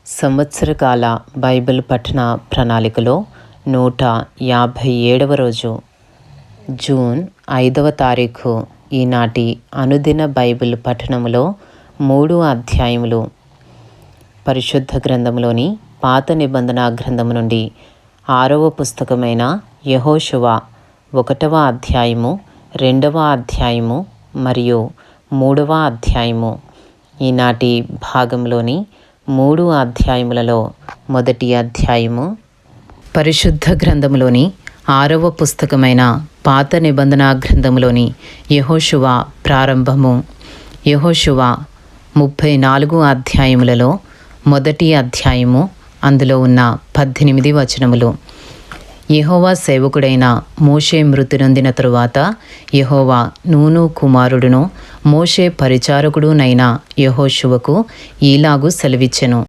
సంవత్సరకాల Bible పఠన ప్రణాళికలో 157వ రోజు జూన్ 5వ తారీఖు ఈనాటి అనుదిన బైబిల్ పఠనములో 3 అధ్యాయములు పరిశుద్ధ గ్రంథంలోని పాత నిబంధన గ్రంథము నుండి 6వ పుస్తకమైన యెహోషువ 1వ అధ్యాయము 2వ అధ్యాయము మరియు 3వ అధ్యాయము. ఈనాటి భాగంలోని 3 అధ్యాయములలో మొదటి అధ్యాయము పరిశుద్ధ గ్రంథములోని 6వ పుస్తకమైన పాత నిబంధన గ్రంథములోని యెహోషువ ప్రారంభము. యెహోషువ 34 అధ్యాయములలో మొదటి అధ్యాయము, అందులో ఉన్న 18 వచనములు. యెహోవా సేవకుడైన మోషే మృతి నొందిన తరువాత యెహోవా నూను కుమారుడును మోషే పరిచారకుడునైన యెహోషువకు ఈలాగు సెలవిచ్చెను.